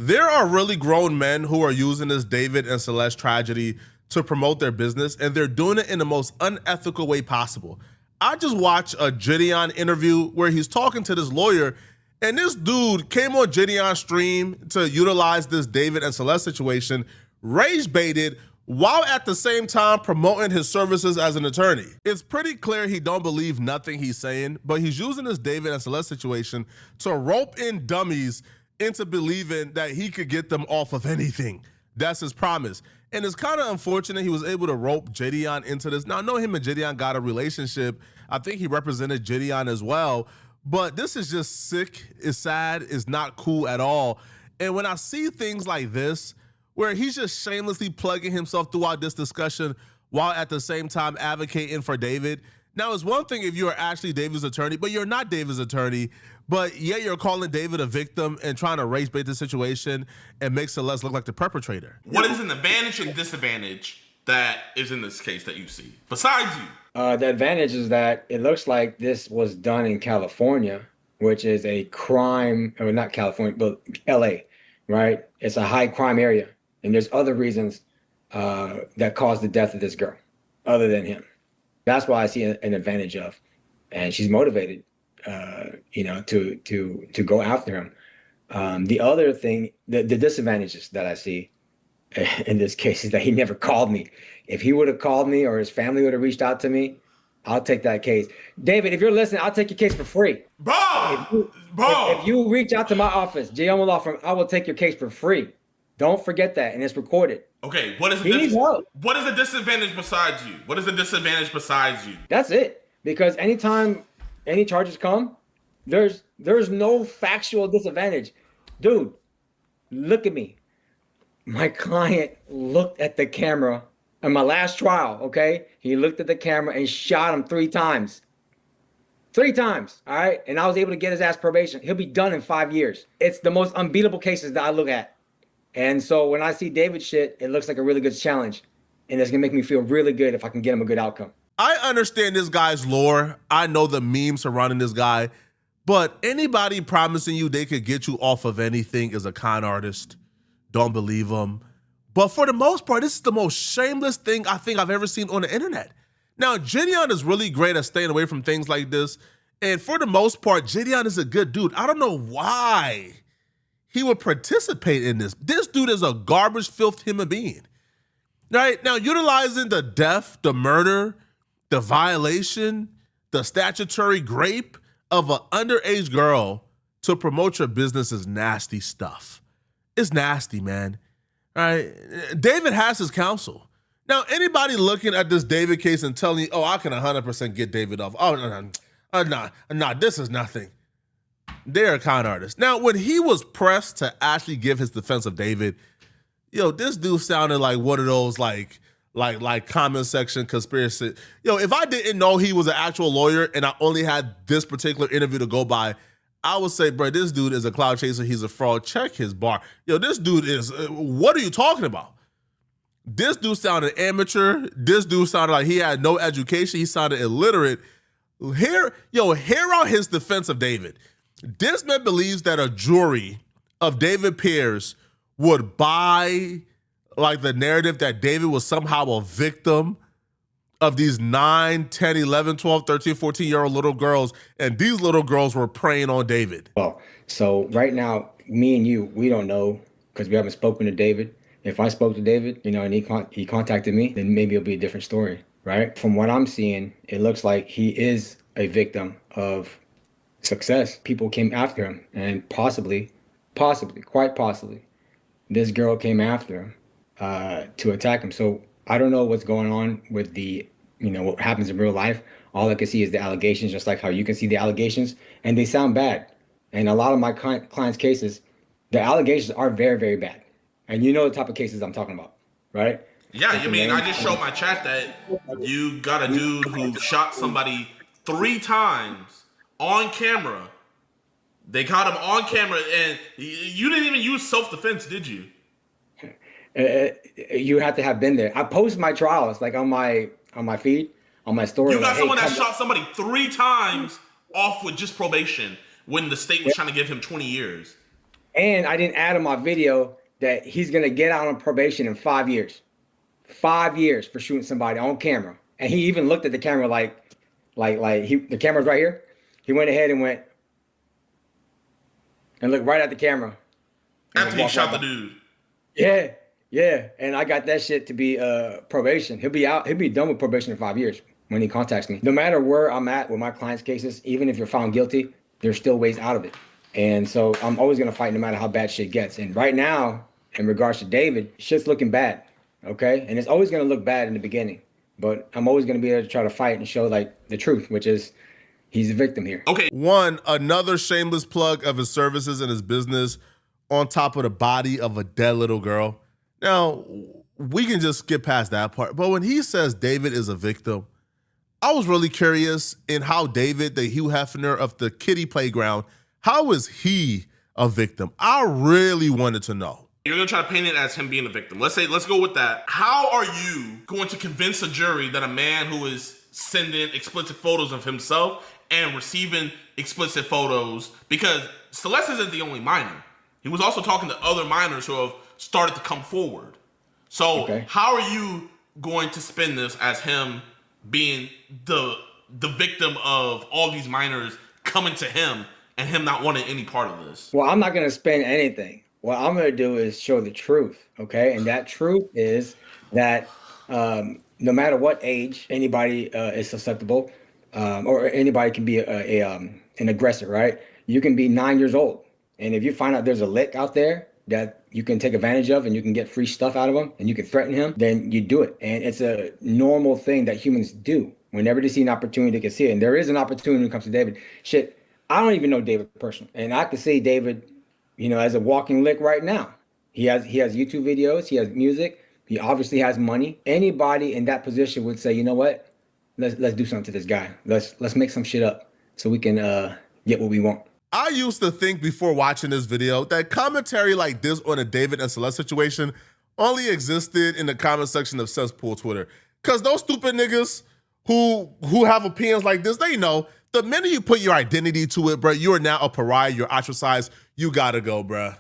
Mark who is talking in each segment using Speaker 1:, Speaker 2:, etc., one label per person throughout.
Speaker 1: There are really grown men who are using this David and Celeste tragedy to promote their business, and they're doing it in the most unethical way possible. I just watched a Gideon interview where he's talking to this lawyer, and this dude came on Gideon's stream to utilize this David and Celeste situation, rage baited, while at the same time promoting his services as an attorney. It's pretty clear he don't believe nothing he's saying, but he's using this David and Celeste situation to rope in dummies into believing that he could get them off of anything. That's his promise. And it's kind of unfortunate he was able to rope Gideon into this. Now, I know him and Gideon got a relationship. I think he represented Gideon as well. But this is just sick. It's sad. It's not cool at all. And when I see things like this, where he's just shamelessly plugging himself throughout this discussion while at the same time advocating for David. Now, it's one thing if you are actually David's attorney, but you're not David's attorney. But yet you're calling David a victim and trying to race bait the situation and make Celeste look like the perpetrator.
Speaker 2: What is an advantage and disadvantage that is in this case that you see, besides you?
Speaker 3: The advantage is that it looks like this was done in California, which is a crime, or not California, but LA, right? It's a high crime area. And there's other reasons that caused the death of this girl, other than him. That's why I see an advantage of. And she's motivated, to go after him. The other thing, the disadvantages that I see in this case is that he never called me. If he would have called me or his family would have reached out to me, I'll take that case. David, if you're listening, I'll take your case for free. If you reach out to my office, JM Law Firm, I will take your case for free. Don't forget that, and it's recorded.
Speaker 2: Okay, what is the disadvantage besides you? What is the disadvantage besides you?
Speaker 3: That's it. Because anytime any charges come, there's no factual disadvantage. Dude, look at me. My client looked at the camera in my last trial, okay? He looked at the camera and shot him 3 times. 3 times, all right? And I was able to get his ass probation. He'll be done in 5 years. It's the most unbeatable cases that I look at. And so when I see David shit, it looks like a really good challenge. And it's gonna make me feel really good if I can get him a good outcome.
Speaker 1: I understand this guy's lore. I know the memes surrounding this guy, but anybody promising you they could get you off of anything is a con artist. Don't believe them. But for the most part, this is the most shameless thing I think I've ever seen on the internet. Now, Gideon is really great at staying away from things like this. And for the most part, Gideon is a good dude. I don't know why he would participate in this. This dude is a garbage filth human being. Right? Now, utilizing the death, the murder, the violation, the statutory rape of an underage girl to promote your business is nasty stuff. It's nasty, man. All right? David has his counsel. Now, anybody looking at this David case and telling you, oh, I can 100% get David off. Oh, no, this is nothing. They're a con artist. Now, when he was pressed to actually give his defense of David, this dude sounded like one of those like comment section conspiracy. If I didn't know he was an actual lawyer and I only had this particular interview to go by, I would say, bro, this dude is a cloud chaser. He's a fraud. Check his bar. This dude is, what are you talking about? This dude sounded amateur. This dude sounded like he had no education. He sounded illiterate. Hear out his defense of David. This man believes that a jury of David peers would buy like the narrative that David was somehow a victim of these 9, 10, 11, 12, 13, 14-year-old little girls, and these little girls were preying on David.
Speaker 3: Well, so right now, me and you, we don't know because we haven't spoken to David. If I spoke to David, and he contacted me, then maybe it'll be a different story, right? From what I'm seeing, it looks like he is a victim of success. People came after him, and possibly, quite possibly, this girl came after him to attack him. So I don't know what's going on with what happens in real life. All I can see is the allegations, just like how you can see the allegations, and they sound bad. And a lot of my clients' cases, the allegations are very, very bad. And you know the type of cases I'm talking about, right?
Speaker 2: Yeah, I just showed my chat that you got a dude who shot somebody 3 times on camera. They caught him on camera, and you didn't even use self-defense, did you?
Speaker 3: You have to have been there. I post my trials like on my feed, on my story.
Speaker 2: You got someone that shot somebody 3 times off with just probation when the state was trying to give him 20 years.
Speaker 3: And I didn't add on my video that he's gonna get out on probation in 5 years. 5 years for shooting somebody on camera. And he even looked at the camera the camera's right here. He went ahead and went and looked right at the camera.
Speaker 2: After he shot the dude.
Speaker 3: Yeah, yeah. And I got that shit to be probation. He'll be done with probation in 5 years when he contacts me. No matter where I'm at with my clients' cases, even if you're found guilty, there's still ways out of it. And so I'm always gonna fight no matter how bad shit gets. And right now, in regards to David, shit's looking bad. Okay? And it's always gonna look bad in the beginning. But I'm always gonna be able to try to fight and show like the truth, which is he's a victim here.
Speaker 2: Okay.
Speaker 1: One, another shameless plug of his services and his business on top of the body of a dead little girl. Now, we can just skip past that part. But when he says David is a victim, I was really curious in how David, the Hugh Hefner of the kiddie playground, how is he a victim? I really wanted to know.
Speaker 2: You're gonna try to paint it as him being a victim. Let's go with that. How are you going to convince a jury that a man who is sending explicit photos of himself and receiving explicit photos, because Celeste isn't the only minor. He was also talking to other minors who have started to come forward. So How are you going to spin this as him being the victim of all these minors coming to him and him not wanting any part of this?
Speaker 3: Well, I'm not going to spin anything. What I'm going to do is show the truth, okay? And that truth is that no matter what age anybody is susceptible, or anybody can be an aggressor, right? You can be 9 years old, and if you find out there's a lick out there that you can take advantage of and you can get free stuff out of him and you can threaten him, then you do it. And it's a normal thing that humans do. Whenever they see an opportunity, they can see it. And there is an opportunity when it comes to David. Shit, I don't even know David personally, and I can see David, as a walking lick right now. He has YouTube videos, he has music, he obviously has money. Anybody in that position would say, you know what? Let's do something to this guy. Let's make some shit up so we can get what we want.
Speaker 1: I used to think before watching this video that commentary like this on a David and Celeste situation only existed in the comment section of cesspool Twitter. Cause those stupid niggas who have opinions like this, they know the minute you put your identity to it, bro, you are now a pariah, you're ostracized, you gotta go, bro.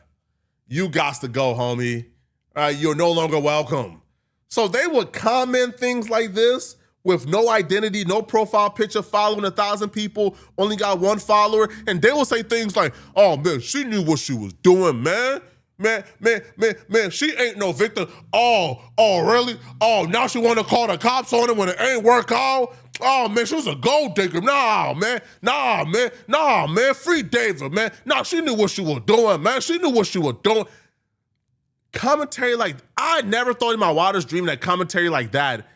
Speaker 1: You got to go, homie. You're no longer welcome. So they would comment things like this with no identity, no profile picture, following 1,000 people, only got one follower, and they will say things like, oh man, she knew what she was doing, man. Man, she ain't no victim. Oh, really? Oh, now she wanna call the cops on it when it ain't work out? Oh man, she was a gold digger. Nah, man, free David, man. Nah, she knew what she was doing, man. She knew what she was doing. Commentary like, I never thought in my wildest dream that commentary like that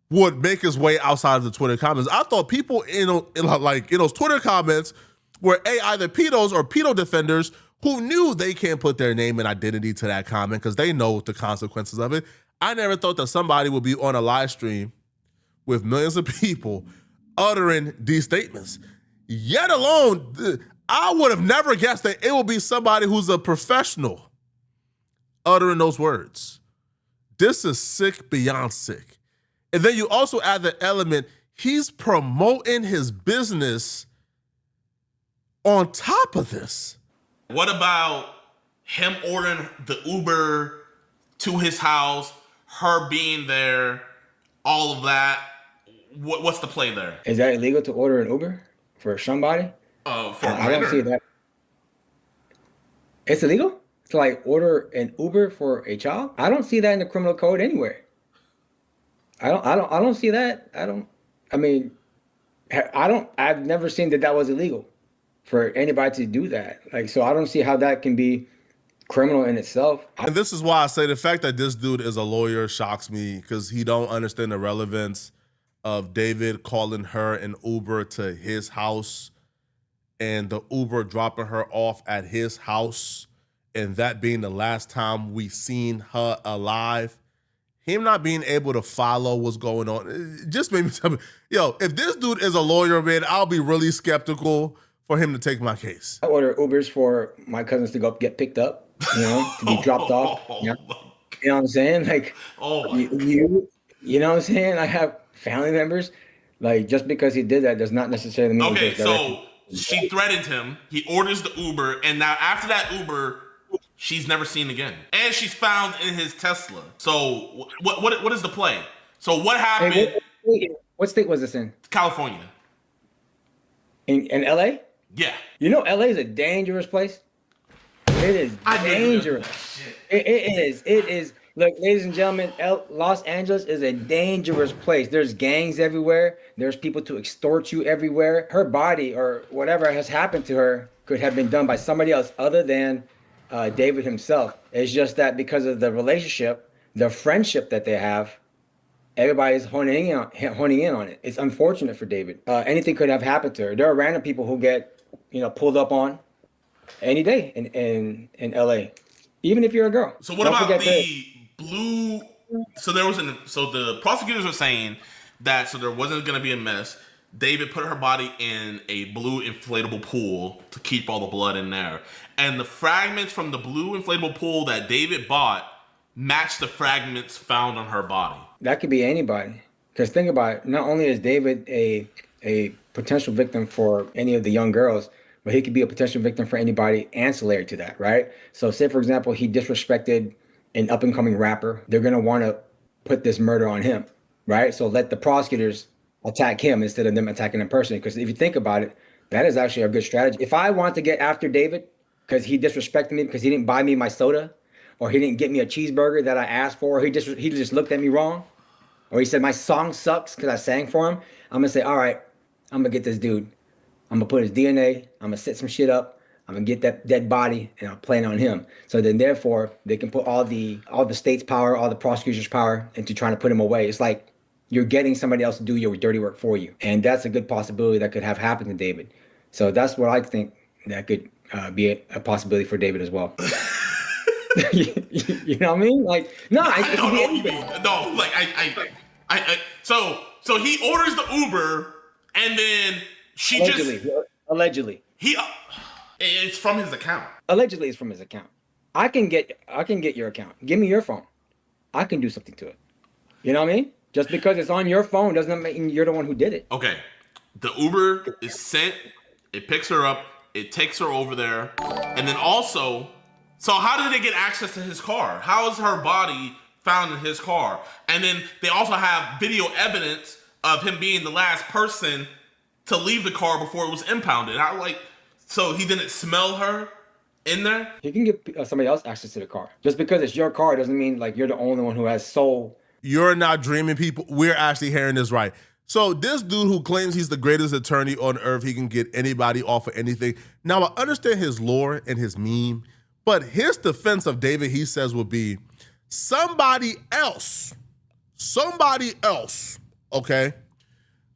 Speaker 1: would make its way outside of the Twitter comments. I thought people in those Twitter comments were either pedos or pedo defenders who knew they can't put their name and identity to that comment because they know the consequences of it. I never thought that somebody would be on a live stream with millions of people uttering these statements. Yet alone, I would have never guessed that it would be somebody who's a professional uttering those words. This is sick beyond sick. And then you also add the element, he's promoting his business on top of this.
Speaker 2: What about him ordering the Uber to his house, her being there, all of that? What's the play there?
Speaker 3: Is that illegal to order an Uber for somebody?
Speaker 2: I
Speaker 3: don't see that. It's illegal to order an Uber for a child? I don't see that in the criminal code anywhere. I don't see that. I've never seen that was illegal for anybody to do that. So I don't see how that can be criminal in itself.
Speaker 1: And this is why I say the fact that this dude is a lawyer shocks me, because he don't understand the relevance of David calling her an Uber to his house and the Uber dropping her off at his house and that being the last time we seen her alive. Him not being able to follow what's going on, it just made me tell me, if this dude is a lawyer, man, I'll be really skeptical for him to take my case.
Speaker 3: I order Ubers for my cousins to go get picked up, to be dropped off. You know what I'm saying? You know what I'm saying? I have family members. Just because he did that does not necessarily mean.
Speaker 2: Okay, so she threatened him. He orders the Uber, and now after that Uber, she's never seen again, and she's found in his Tesla. So what is the play? So what happened?
Speaker 3: Hey, what state was this in?
Speaker 2: California.
Speaker 3: In LA?
Speaker 2: Yeah.
Speaker 3: You know, LA is a dangerous place. It is dangerous. It is. It is. Look, ladies and gentlemen, Los Angeles is a dangerous place. There's gangs everywhere. There's people to extort you everywhere. Her body or whatever has happened to her could have been done by somebody else other than David himself. It's just that because of the relationship, the friendship that they have, everybody's honing in on it. It's unfortunate for David. Anything could have happened to her. There are random people who get, pulled up on any day in LA, even if you're a girl.
Speaker 2: So what about the blue? So the prosecutors were saying that there wasn't going to be a mess. David put her body in a blue inflatable pool to keep all the blood in there, and the fragments from the blue inflatable pool that David bought matched the fragments found on her body.
Speaker 3: That could be anybody. Because think about it. Not only is David a potential victim for any of the young girls, but he could be a potential victim for anybody ancillary to that, right? So say, for example, he disrespected an up-and-coming rapper. They're going to want to put this murder on him, right? So let the prosecutors attack him instead of them attacking him personally. Because if you think about it, that is actually a good strategy. If I want to get after David because he disrespected me because he didn't buy me my soda, or he didn't get me a cheeseburger that I asked for, or he just looked at me wrong, or he said my song sucks because I sang for him, I'm going to say, all right, I'm going to get this dude. I'm going to put his DNA. I'm going to set some shit up. I'm going to get that dead body, and I'll plan on him. So then, therefore, they can put all the state's power, all the prosecutor's power into trying to put him away. It's like you're getting somebody else to do your dirty work for you. And that's a good possibility that could have happened to David. So that's what I think that could be a possibility for David as well. You know what I mean? Like, no, it could be anything.
Speaker 2: No, like so he orders the Uber, and then she
Speaker 3: allegedly
Speaker 2: it's from his account.
Speaker 3: Allegedly, it's from his account. I can get your account. Give me your phone. I can do something to it. You know what I mean? Just because it's on your phone doesn't mean you're the one who did it.
Speaker 2: Okay, the Uber is sent. It picks her up. It takes her over there, and then also. So how did they get access to his car? How is her body found in his car? And then they also have video evidence of him being the last person to leave the car before it was impounded. So he didn't smell her in there?
Speaker 3: He can give somebody else access to the car. Just because it's your car doesn't mean like you're the only one who has sole.
Speaker 1: You're not dreaming, people. We're actually hearing this right. So this dude who claims he's the greatest attorney on earth, he can get anybody off of anything. Now, I understand his lore and his meme, but his defense of David, he says, would be somebody else, okay?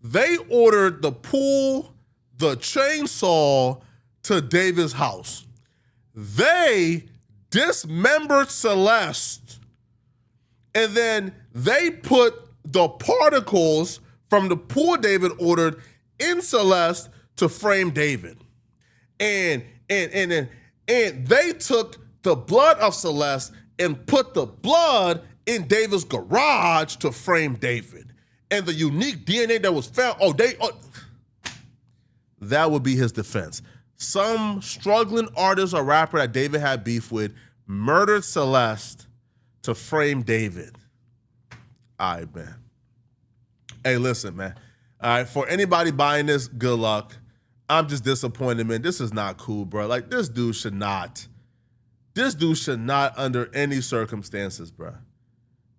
Speaker 1: They ordered the pool, the chainsaw to David's house. They dismembered Celeste, and then they put the particles from the pool David ordered in Celeste to frame David. And they took the blood of Celeste and put the blood in David's garage to frame David. And the unique DNA that was found, that would be his defense. Some struggling artist or rapper that David had beef with murdered Celeste to frame David. All right, man. Hey, listen, man. All right, for anybody buying this, good luck. I'm just disappointed, man. This is not cool, bro. Like, this dude should not under any circumstances, bro,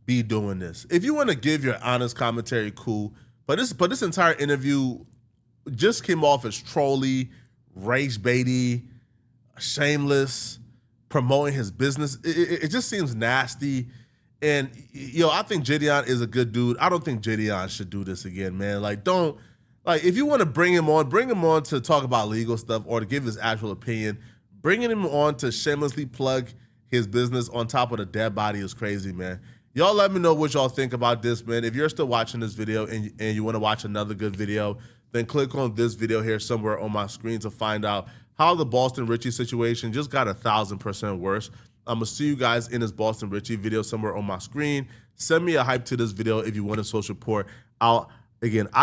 Speaker 1: be doing this. If you want to give your honest commentary, cool. But this entire interview just came off as trolly, rage baity, shameless, promoting his business. It just seems nasty. And, I think Gideon is a good dude. I don't think Gideon should do this again, man. If you want to bring him on to talk about legal stuff or to give his actual opinion. Bringing him on to shamelessly plug his business on top of the dead body is crazy, man. Y'all let me know what y'all think about this, man. If you're still watching this video and you want to watch another good video, then click on this video here somewhere on my screen to find out how the Boston Richie situation just got 1,000% worse. I'm going to see you guys in this Boston Richie video somewhere on my screen. Send me a hype to this video if you want to show support. I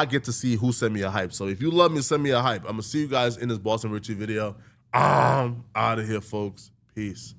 Speaker 1: get to see who sent me a hype. So if you love me, send me a hype. I'm going to see you guys in this Boston Richie video. I'm out of here, folks. Peace.